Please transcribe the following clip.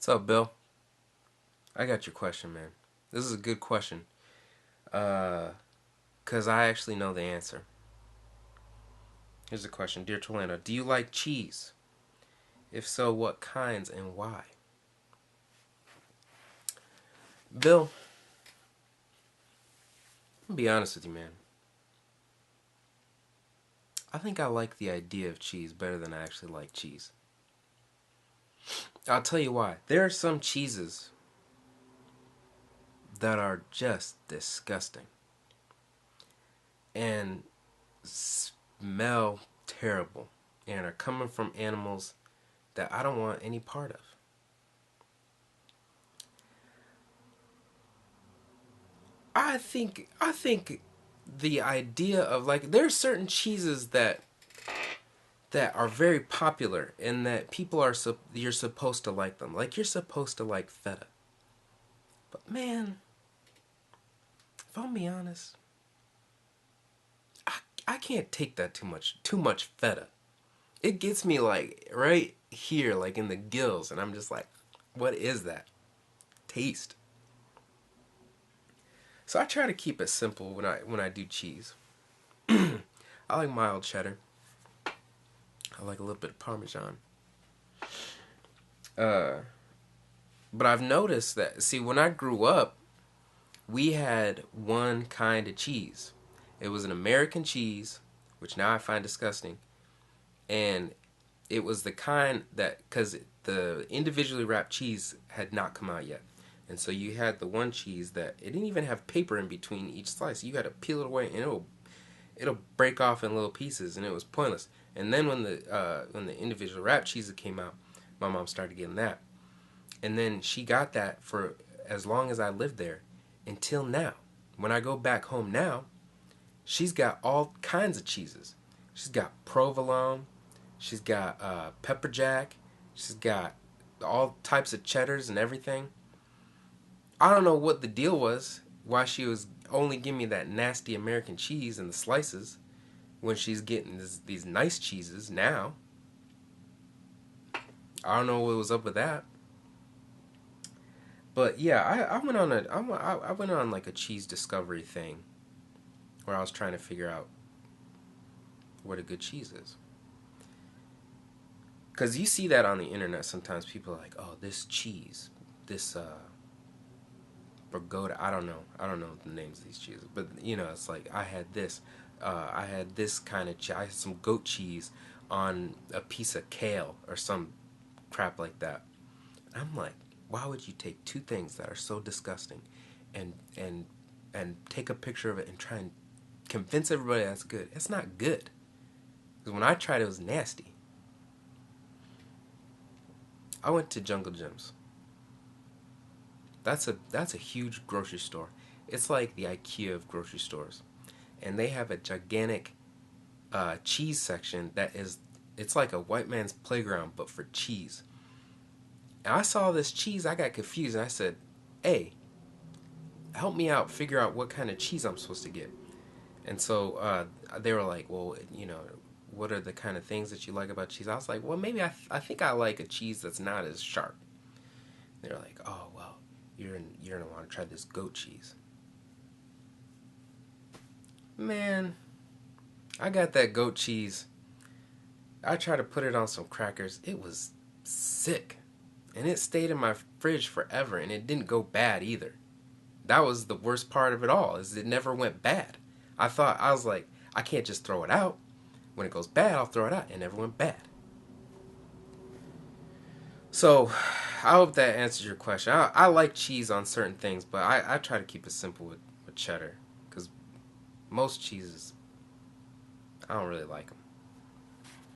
What's up, Bill? I got your question, man. This is a good question. Cause I actually know the answer. Here's the question, dear Tolano. Do you like cheese? If so, what kinds and why? Bill, I'll be honest with you, man. I think I like the idea of cheese better than I actually like cheese. I'll tell you why. There are some cheeses that are just disgusting and smell terrible and are coming from animals that I don't want any part of. I think the idea of, like, there's certain cheeses that are very popular and that people are you're supposed to like them. Like, you're supposed to like feta. But man, if I'm being honest, I can't take that too much feta. It gets me like right here, like in the gills, and I'm just like, what is that taste? So I try to keep it simple when I do cheese. I like mild cheddar. I like a little bit of Parmesan. Uh, but I've noticed that, see, when I grew up, we had one kind of cheese. It was an American cheese, which now I find disgusting. And it was the kind that, because the individually wrapped cheese had not come out yet. And so you had the one cheese that it didn't even have paper in between each slice. You got to peel it away, and it'll break off in little pieces, and it was pointless. And then when the individual wrapped cheeses came out, my mom started getting that, and then she got that for as long as I lived there until now. When I go back home now, she's got all kinds of cheeses. She's got provolone, she's got pepper jack, she's got all types of cheddars and everything. I don't know what the deal was, why she was only giving me that nasty American cheese and the slices when she's getting these nice cheeses now. I don't know what was up with that. But yeah, I went on like a cheese discovery thing where I was trying to figure out what a good cheese is. Cause you see that on the internet sometimes. People are like, oh, this cheese, this Bergoda. I don't know the names of these cheeses, but you know, it's like I had this kind of I had some goat cheese on a piece of kale or some crap like that. I'm like, why would you take two things that are so disgusting and take a picture of it and try and convince everybody that's good? It's not good. Because when I tried it, it was nasty. I went to Jungle Gyms. That's a huge grocery store. It's like the IKEA of grocery stores, and they have a gigantic cheese section it's like a white man's playground but for cheese. And I saw this cheese, I got confused, and I said, "Hey, help me out, figure out what kind of cheese I'm supposed to get." And so they were like, "Well, you know, what are the kind of things that you like about cheese?" I was like, "Well, maybe I think I like a cheese that's not as sharp." They're like, "Oh, well, you're gonna want to try this goat cheese." Man, I got that goat cheese. I tried to put it on some crackers. It was sick. And it stayed in my fridge forever, and it didn't go bad either. That was the worst part of it all, is it never went bad. I was like, I can't just throw it out. When it goes bad, I'll throw it out. It never went bad. So, I hope that answers your question. I like cheese on certain things, but I try to keep it simple with cheddar. Because most cheeses, I don't really like them.